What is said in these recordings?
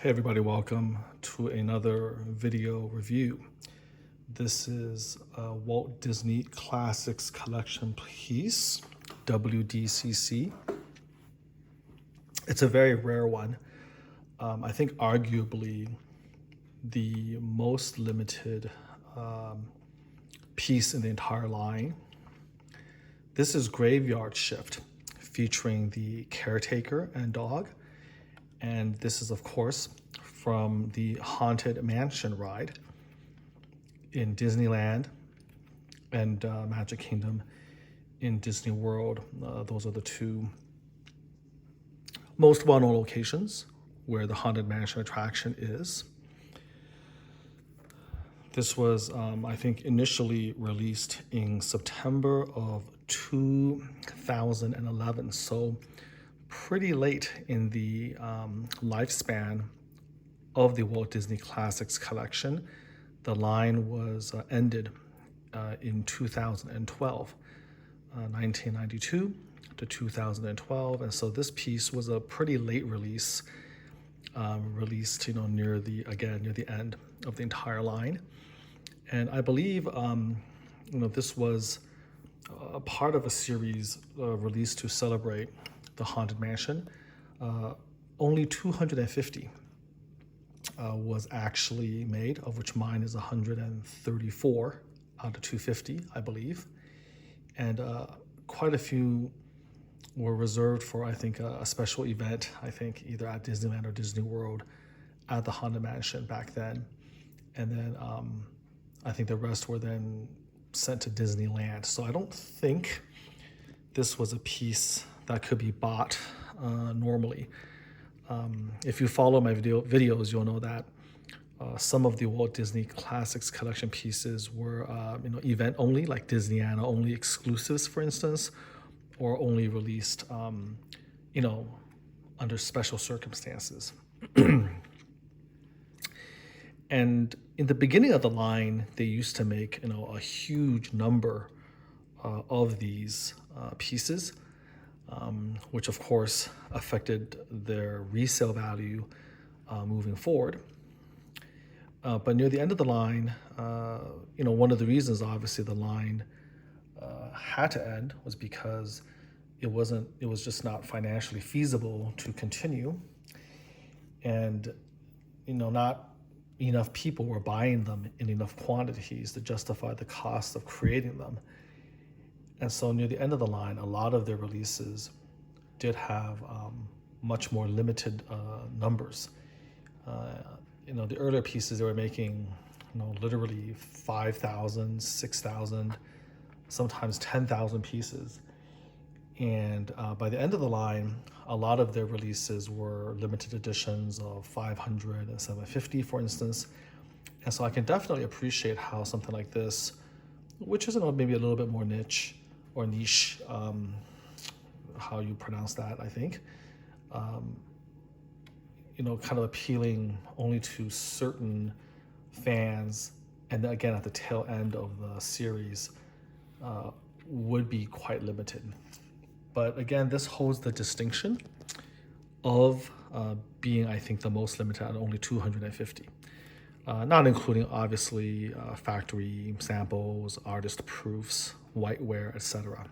Hey everybody, welcome to another video review. This is a Walt Disney Classics Collection piece, WDCC. It's a very rare one. I think arguably the most limited piece in the entire line. This is Graveyard Shift, featuring the Caretaker and dog. And this is, of course, from the Haunted Mansion ride in Disneyland and Magic Kingdom in Disney World. Those are the two most well-known locations where the Haunted Mansion attraction is. This was, I think, initially released in September of 2011, so pretty late in the lifespan of the Walt Disney Classics collection. The line was ended in 2012, 1992 to 2012, and so this piece was a pretty late release, released near the end of the entire line. And I believe this was a part of a series released to celebrate the Haunted Mansion. Only 250 was actually made, of which mine is 134 out of 250, I believe. And quite a few were reserved for, I think, a special event, I think either at Disneyland or Disney World at the Haunted Mansion back then. And then I think the rest were then sent to Disneyland. So I don't think this was a piece that could be bought normally. If you follow my videos, you'll know that some of the Walt Disney Classics collection pieces were event only, like Disneyana only exclusives, for instance, or only released under special circumstances. And in the beginning of the line, they used to make a huge number of these pieces, which of course affected their resale value moving forward. But near the end of the line, one of the reasons obviously the line had to end was because it was just not financially feasible to continue, and not enough people were buying them in enough quantities to justify the cost of creating them. And so near the end of the line, a lot of their releases did have much more limited numbers. The earlier pieces, they were making literally 5,000, 6,000, sometimes 10,000 pieces. And by the end of the line, a lot of their releases were limited editions of 500 and 750, for instance. And so I can definitely appreciate how something like this, which is maybe a little bit more niche, how you pronounce that, I think, kind of appealing only to certain fans, and then again at the tail end of the series, would be quite limited. But again, this holds the distinction of being, I think, the most limited at only 250, not including obviously factory samples, artist proofs, whiteware, etc.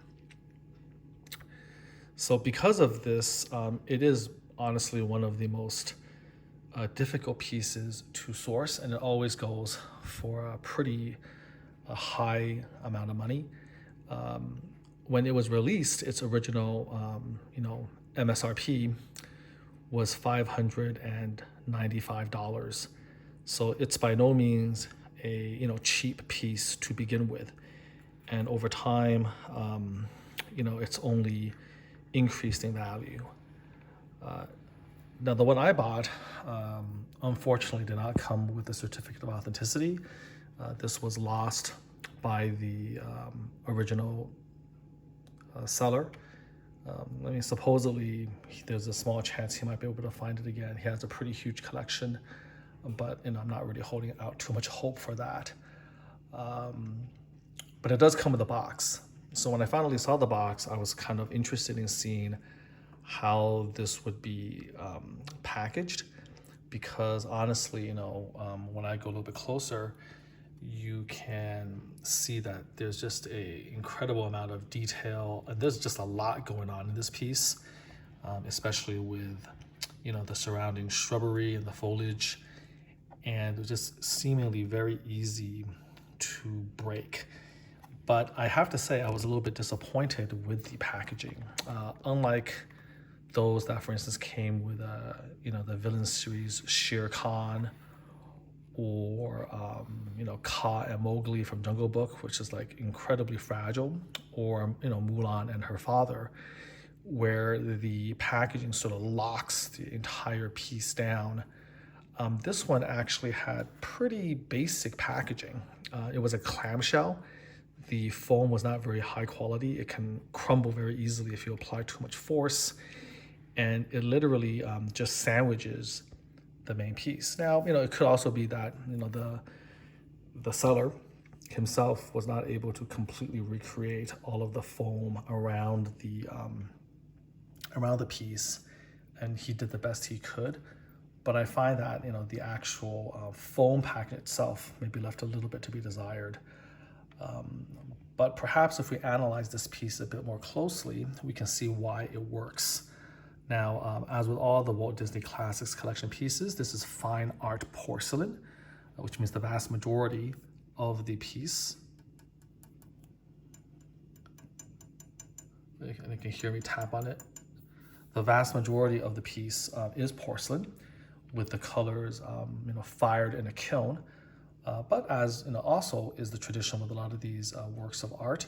So because of this, it is honestly one of the most difficult pieces to source, and it always goes for a pretty high amount of money. When it was released, its original MSRP was $595. So it's by no means a cheap piece to begin with, and over time, it's only increased in value. Now, the one I bought, unfortunately, did not come with a certificate of authenticity. This was lost by the original seller. Supposedly, there's a small chance he might be able to find it again. He has a pretty huge collection, but I'm not really holding out too much hope for that. But it does come with a box. So when I finally saw the box, I was kind of interested in seeing how this would be packaged. because honestly, when I go a little bit closer, you can see that there's just a incredible amount of detail, and there's just a lot going on in this piece, especially with the surrounding shrubbery and the foliage, and it was just seemingly very easy to break. But I have to say I was a little bit disappointed with the packaging. Unlike those that, for instance, came with the Villain series Shere Khan, or Ka and Mowgli from Jungle Book, which is like incredibly fragile, or Mulan and her father, where the packaging sort of locks the entire piece down. This one actually had pretty basic packaging. It was a clamshell. The foam was not very high quality. It can crumble very easily if you apply too much force, and it literally just sandwiches the main piece. Now, it could also be that the seller himself was not able to completely recreate all of the foam around the piece, and he did the best he could. But I find that the actual foam packet itself maybe left a little bit to be desired. But perhaps if we analyze this piece a bit more closely, we can see why it works. Now, as with all the Walt Disney Classics Collection pieces, this is fine art porcelain, which means the vast majority of the piece, and you can hear me tap on it, the vast majority of the piece is porcelain, with the colors fired in a kiln. But as also is the tradition with a lot of these works of art,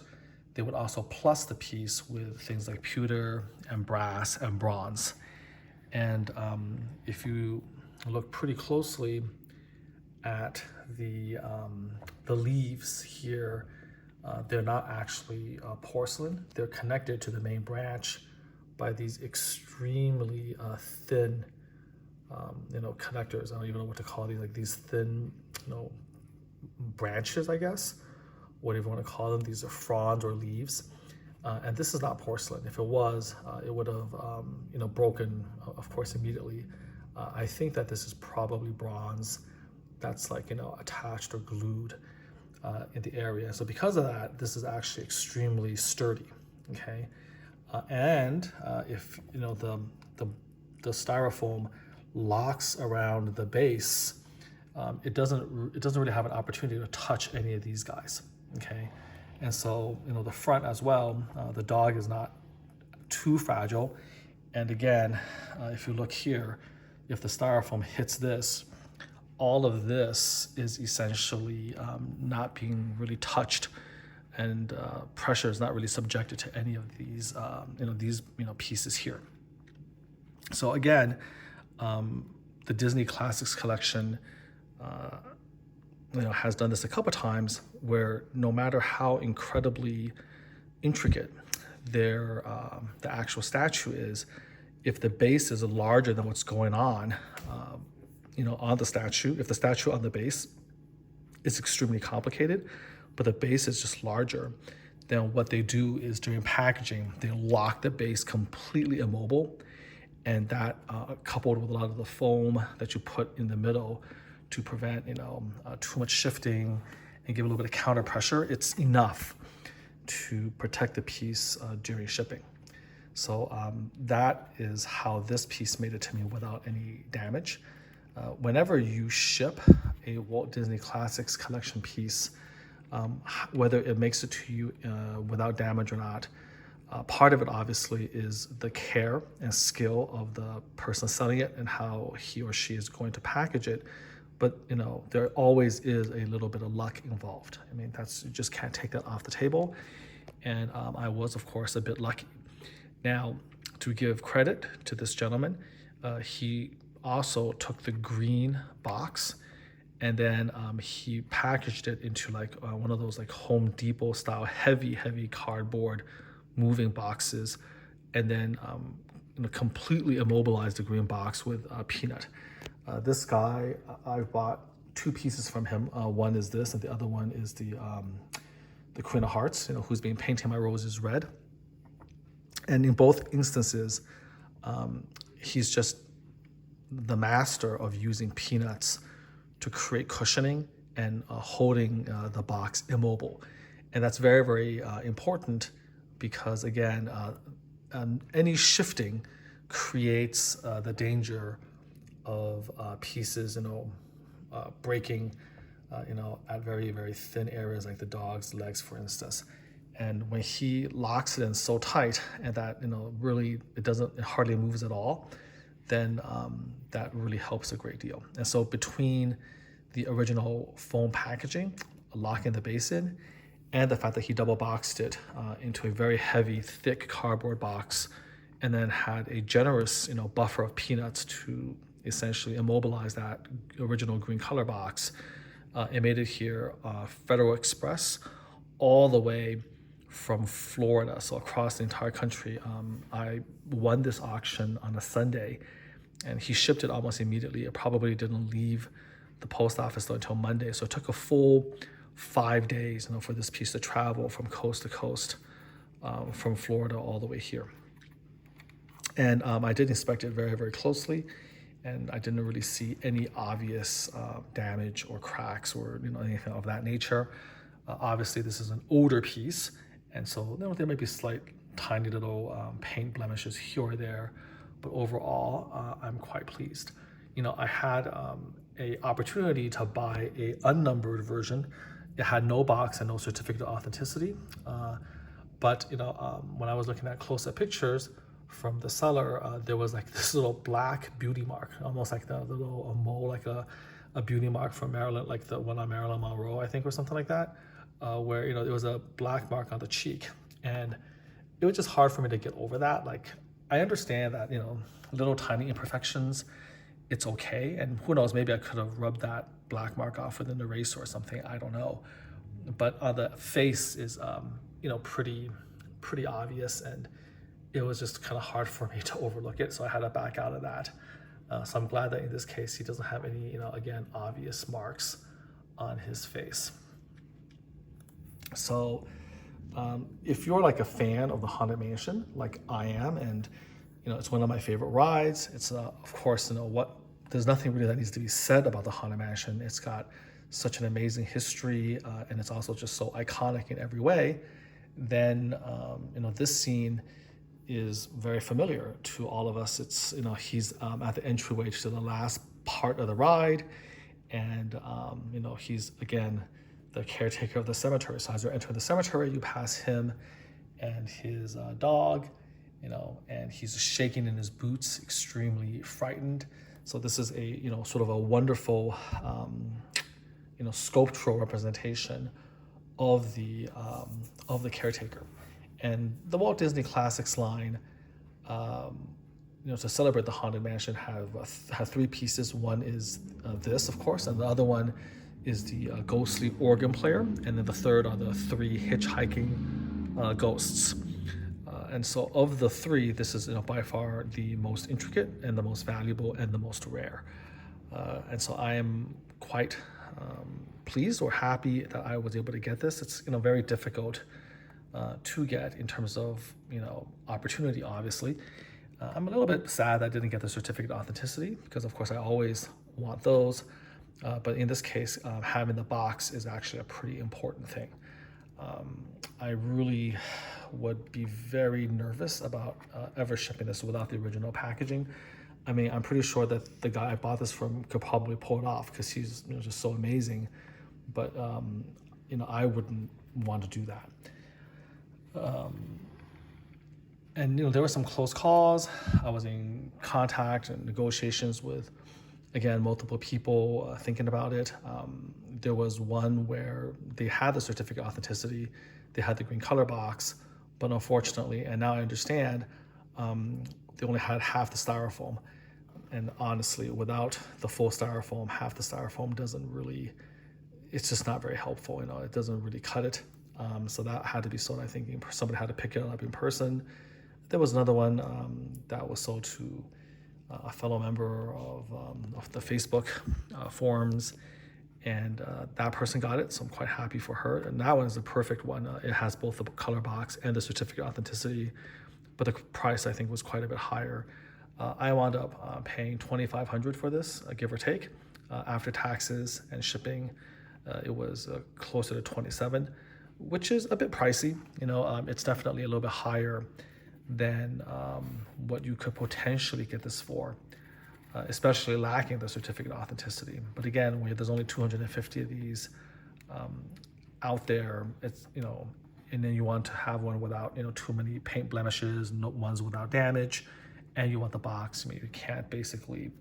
they would also plus the piece with things like pewter and brass and bronze. And if you look pretty closely at the leaves here, they're not actually porcelain. They're connected to the main branch by these extremely thin connectors. I don't even know what to call these, like these thin branches, I guess, whatever you want to call them. These are fronds or leaves, and this is not porcelain. If it was, it would have broken, of course, immediately. I think that this is probably bronze that's like attached or glued in the area. So because of that, this is actually extremely sturdy. Okay, and if the styrofoam locks around the base, it doesn't really have an opportunity to touch any of these guys. Okay, and so the front as well, the dog is not too fragile. And again, if you look here, if the styrofoam hits this, all of this is essentially not being really touched, and pressure is not really subjected to any of these pieces here. So again, the Disney Classics Collection has done this a couple times, where no matter how incredibly intricate the actual statue is, if the base is larger than what's going on the statue, if the statue on the base is extremely complicated, but the base is just larger, then what they do is during packaging, they lock the base completely immobile, and that coupled with a lot of the foam that you put in the middle to prevent too much shifting and give a little bit of counter pressure, it's enough to protect the piece during shipping. So that is how this piece made it to me without any damage. Whenever you ship a Walt Disney Classics Collection piece, whether it makes it to you without damage or not, part of it obviously is the care and skill of the person selling it and how he or she is going to package it. But there always is a little bit of luck involved. I mean, you just can't take that off the table. And I was, of course, a bit lucky. Now, to give credit to this gentleman, he also took the green box, and then he packaged it into like one of those like Home Depot style heavy cardboard moving boxes, and then completely immobilized the green box with peanut. This guy, I've bought two pieces from him. One is this, and the other one is the Queen of Hearts, who's been painting my roses red. And in both instances, he's just the master of using peanuts to create cushioning and holding the box immobile. And that's very, very important because, again, any shifting creates the danger of pieces, breaking, at very, very thin areas like the dog's legs, for instance. And when he locks it in so tight and that, really it hardly moves at all, then that really helps a great deal. And so between the original foam packaging, locking the base in, and the fact that he double boxed it into a very heavy, thick cardboard box, and then had a generous, buffer of peanuts to essentially immobilize that original green color box, it made it here Federal Express all the way from Florida, so across the entire country. I won this auction on a Sunday, and he shipped it almost immediately. It probably didn't leave the post office until Monday, so it took a full 5 days, for this piece to travel from coast to coast, from Florida all the way here. And I did inspect it very, very closely, and I didn't really see any obvious damage or cracks or anything of that nature. Obviously, this is an older piece, and so there may be slight, tiny little paint blemishes here or there, but overall, I'm quite pleased. I had a opportunity to buy a unnumbered version. It had no box and no certificate of authenticity, but when I was looking at close-up pictures from the seller, there was like this little black beauty mark, almost like the little mole, like a beauty mark from Maryland, like the one on Marilyn Monroe, I think, or something like that, where there was a black mark on the cheek, and it was just hard for me to get over that. Like, I understand that little tiny imperfections, it's okay, and who knows, maybe I could have rubbed that black mark off with an eraser or something, I don't know, but the face is pretty obvious, and it was just kind of hard for me to overlook it, so I had to back out of that. So I'm glad that in this case he doesn't have any, again, obvious marks on his face. So if you're like a fan of the Haunted Mansion, like I am, and it's one of my favorite rides, it's of course, there's nothing really that needs to be said about the Haunted Mansion. It's got such an amazing history, and it's also just so iconic in every way. Then this scene is very familiar to all of us. It's he's at the entryway to the last part of the ride, and he's again the caretaker of the cemetery. So as you're entering the cemetery, you pass him and his dog, and he's shaking in his boots, extremely frightened. So this is a sort of a wonderful sculptural representation of the caretaker. And the Walt Disney Classics line, to celebrate the Haunted Mansion, have three pieces. One is this, of course, and the other one is the ghostly organ player, and then the third are the three hitchhiking ghosts. And so of the three, this is by far the most intricate and the most valuable and the most rare. And so I am quite pleased or happy that I was able to get this. It's very difficult to get in terms of opportunity, obviously. I'm a little bit sad that I didn't get the certificate of authenticity because of course I always want those, but in this case having the box is actually a pretty important thing. I really would be very nervous about ever shipping this without the original packaging. I mean, I'm pretty sure that the guy I bought this from could probably pull it off because he's just so amazing, but I wouldn't want to do that. And there were some close calls. I was in contact and negotiations with, again, multiple people thinking about it. There was one where they had the certificate of authenticity, they had the green color box, but unfortunately, and now I understand, they only had half the styrofoam. And honestly, without the full styrofoam, half the styrofoam doesn't really, it's just not very helpful. It doesn't really cut it. So that had to be sold, I think somebody had to pick it up in person. There was another one that was sold to a fellow member of the Facebook forums, and that person got it, so I'm quite happy for her. And that one is a perfect one. It has both the color box and the certificate of authenticity, but the price I think was quite a bit higher. I wound up paying $2,500 for this, give or take. After taxes and shipping, it was closer to 27, which is a bit pricey. It's definitely a little bit higher than what you could potentially get this for, especially lacking the certificate of authenticity. But again, when there's only 250 of these out there, it's and then you want to have one without too many paint blemishes, no ones without damage, and you want the box. You can't basically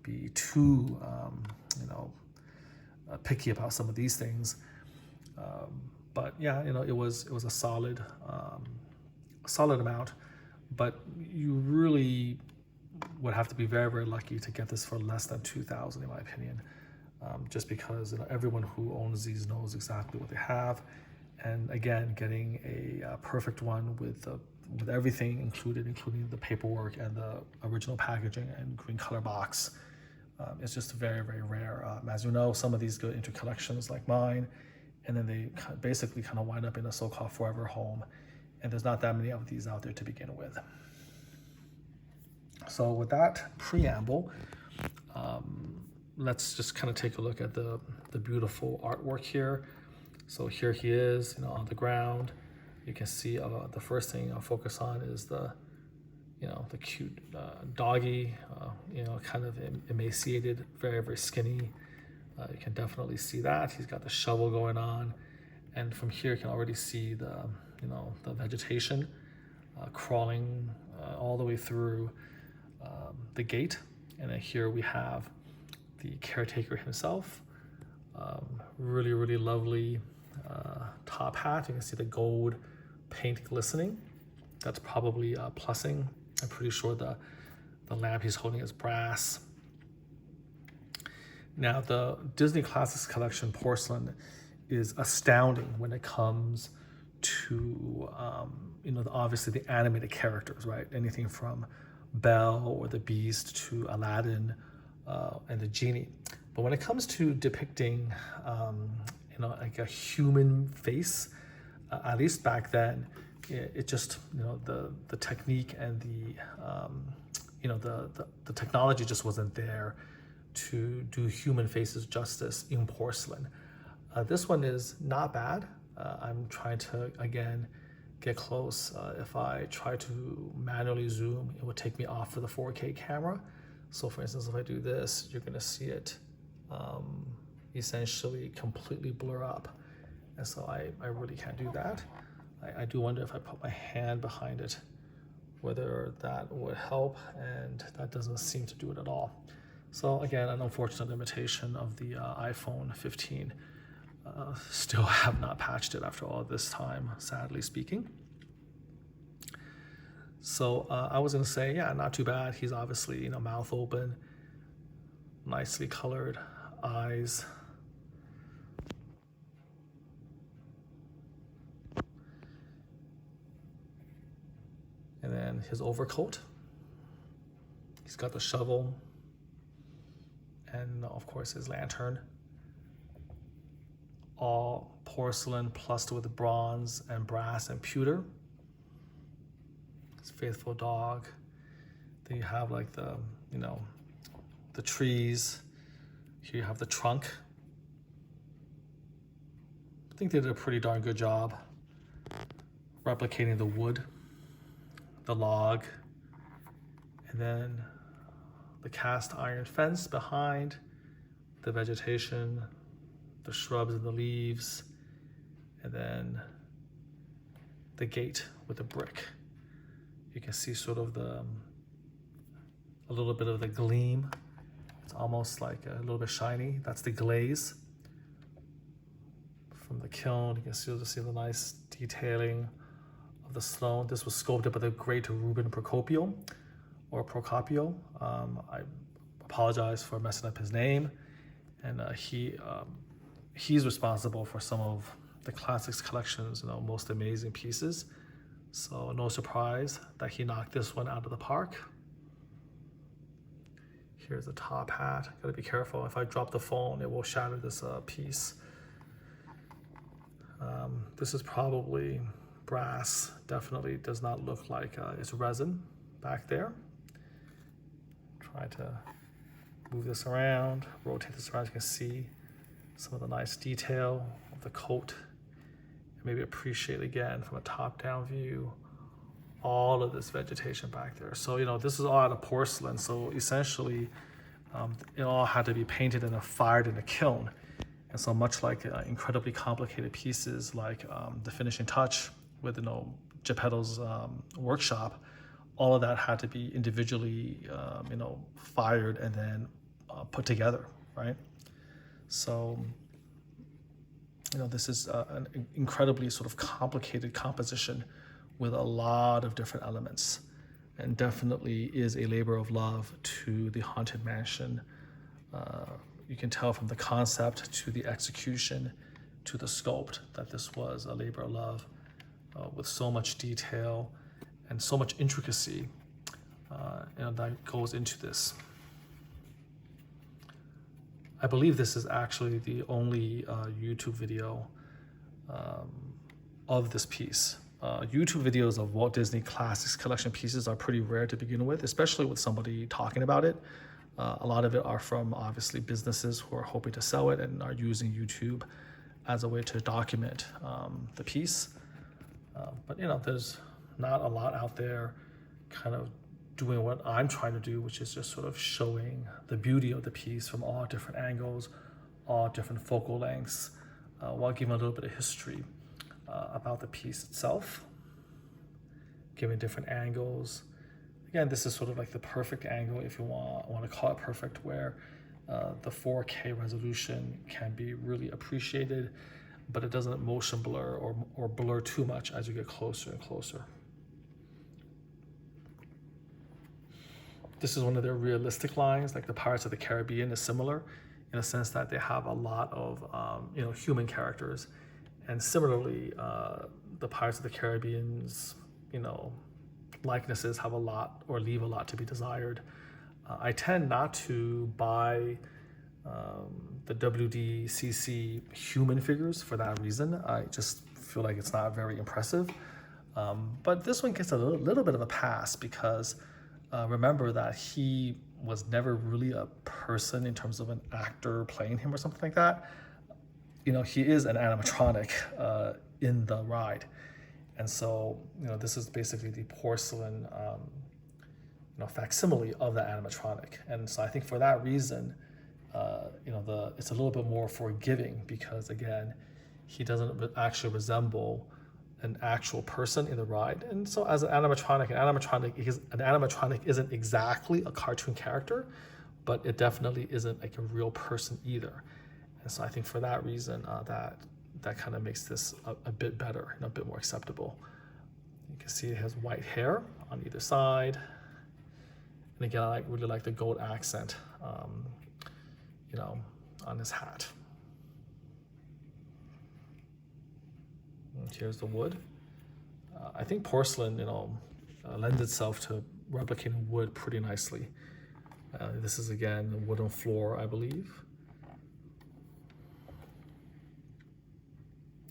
be too picky about some of these things. But yeah, it was a solid amount, but you really would have to be very, very lucky to get this for less than $2,000 in my opinion, just because everyone who owns these knows exactly what they have. And again, getting a perfect one with everything included, including the paperwork and the original packaging and green color box, it's just very, very rare. As you know, some of these go into collections like mine, and then they basically kind of wind up in a so-called forever home. And there's not that many of these out there to begin with. So with that preamble, let's just kind of take a look at the beautiful artwork here. So here he is, on the ground. You can see the first thing I'll focus on is the cute doggy, kind of emaciated, very, very skinny. You can definitely see that. He's got the shovel going on. And from here, you can already see the vegetation crawling all the way through the gate. And then here we have the caretaker himself. Really, really lovely top hat. You can see the gold paint glistening. That's probably plussing. I'm pretty sure the lamp he's holding is brass. Now, the Disney Classics Collection Porcelain is astounding when it comes to, obviously the animated characters, right? Anything from Belle or the Beast to Aladdin and the Genie. But when it comes to depicting, like a human face, at least back then, it just, the technique and the technology just wasn't there to do human faces justice in porcelain. This one is not bad. I'm trying to, again, get close. If I try to manually zoom, it would take me off of the 4K camera. So for instance, if I do this, you're gonna see it essentially completely blur up. And so I really can't do that. I do wonder if I put my hand behind it, whether that would help, and that doesn't seem to do it at all. So again, an unfortunate limitation of the iPhone 15. Still have not patched it after all this time, sadly speaking. So I was gonna say, yeah, not too bad. He's obviously, mouth open, nicely colored eyes. And then his overcoat. He's got the shovel and of course his lantern. All porcelain plussed with bronze and brass and pewter. His faithful dog. Then you have like the trees. Here you have the trunk. I think they did a pretty darn good job replicating the wood, the log, and then the cast iron fence behind, the vegetation, the shrubs and the leaves, and then the gate with the brick. You can see sort of a little bit of the gleam. It's almost like a little bit shiny. That's the glaze from the kiln. You can still see the nice detailing of the stone. This was sculpted by the great Ruben Procopio. I apologize for messing up his name. And he's responsible for some of the Classics Collection's most amazing pieces. So no surprise that he knocked this one out of the park. Here's the top hat. Gotta be careful. If I drop the phone, it will shatter this piece. This is probably brass. Definitely does not look like it's resin back there. Try to move this around, rotate this around. You can see some of the nice detail of the coat. And maybe appreciate again from a top-down view all of this vegetation back there. So, this is all out of porcelain. So essentially, it all had to be painted and then fired in a kiln. And so much like incredibly complicated pieces like the finishing touch with, Geppetto's workshop, all of that had to be individually, fired and then put together, right? So, this is an incredibly sort of complicated composition with a lot of different elements, and definitely is a labor of love to the Haunted Mansion. You can tell from the concept to the execution to the sculpt that this was a labor of love with so much detail and so much intricacy that goes into this. I believe this is actually the only YouTube video of this piece. YouTube videos of Walt Disney Classics Collection pieces are pretty rare to begin with, especially with somebody talking about it. A lot of it are from obviously businesses who are hoping to sell it and are using YouTube as a way to document the piece. But there's not a lot out there kind of doing what I'm trying to do, which is just sort of showing the beauty of the piece from all different angles, all different focal lengths, while giving a little bit of history about the piece itself, giving different angles. Again, this is sort of like the perfect angle, if you want to call it perfect, where the 4K resolution can be really appreciated, but it doesn't motion blur or blur too much as you get closer and closer. This is one of their realistic lines, like the Pirates of the Caribbean is similar in a sense that they have a lot of human characters. And similarly, the Pirates of the Caribbean's likenesses have a lot or leave a lot to be desired. I tend not to buy the WDCC human figures for that reason. I just feel like it's not very impressive. But this one gets a little bit of a pass because remember that he was never really a person in terms of an actor playing him or something like that. He is an animatronic in the ride. And so, this is basically the porcelain, facsimile of the animatronic. And so I think for that reason, it's a little bit more forgiving because, again, he doesn't actually resemble an actual person in the ride. And so as an animatronic isn't exactly a cartoon character, but it definitely isn't like a real person either. And so I think for that reason, that kind of makes this a bit better and a bit more acceptable. You can see it has white hair on either side. And again, I really like the gold accent, on his hat. And here's the wood. I think porcelain, lends itself to replicating wood pretty nicely. This is again a wooden floor, I believe.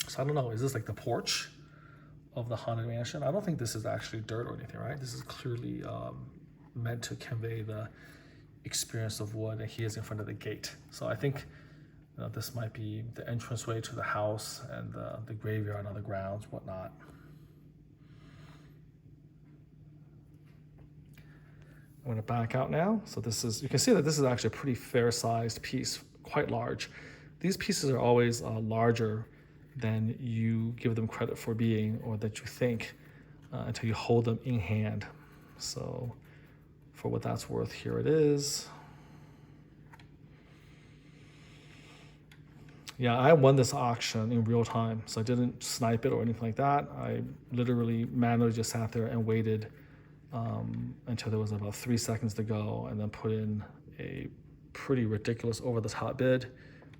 So I don't know, is this like the porch of the Haunted Mansion? I don't think this is actually dirt or anything, right? This is clearly meant to convey the experience of wood, and he is in front of the gate. So I think this might be the entranceway to the house and the graveyard on the grounds, whatnot. I'm gonna back out now. So you can see that this is actually a pretty fair-sized piece, quite large. These pieces are always larger than you give them credit for being or that you think until you hold them in hand. So for what that's worth, here it is. Yeah, I won this auction in real time, so I didn't snipe it or anything like that. I literally manually just sat there and waited until there was about 3 seconds to go, and then put in a pretty ridiculous over-the-top bid,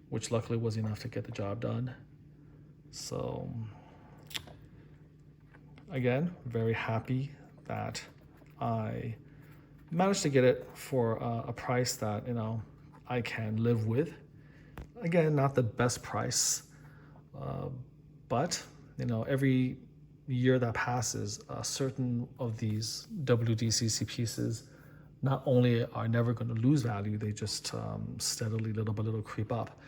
which luckily was enough to get the job done. So again, very happy that I managed to get it for a price that I can live with. Again, not the best price, but every year that passes, certain of these WDCC pieces not only are never going to lose value, they just steadily, little by little, creep up.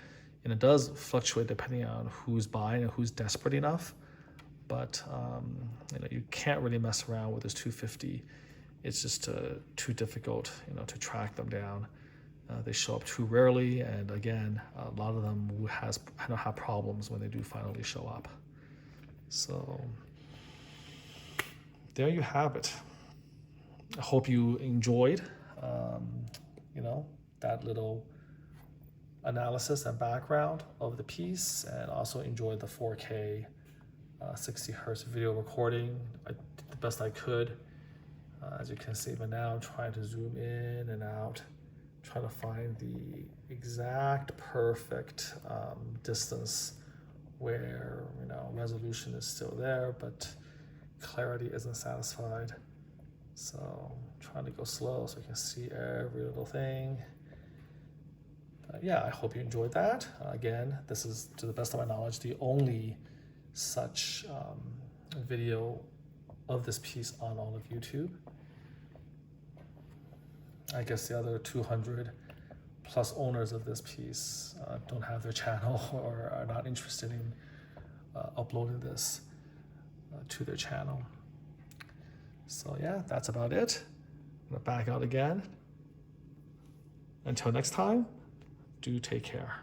And it does fluctuate depending on who's buying and who's desperate enough. But you can't really mess around with this 250. It's just too difficult, to track them down. They show up too rarely, and again, a lot of them have problems when they do finally show up. So there you have it. I hope you enjoyed, that little analysis and background of the piece, and also enjoyed the 4K 60 hertz video recording. I did the best I could. As you can see, but now I'm trying to zoom in and out, trying to find the exact perfect distance where resolution is still there, but clarity isn't satisfied. So I'm trying to go slow so I can see every little thing. But yeah, I hope you enjoyed that. Again, this is, to the best of my knowledge, the only such video of this piece on all of YouTube. I guess the other 200 plus owners of this piece don't have their channel or are not interested in uploading this to their channel. So yeah, that's about it. I'm gonna back out again. Until next time, do take care.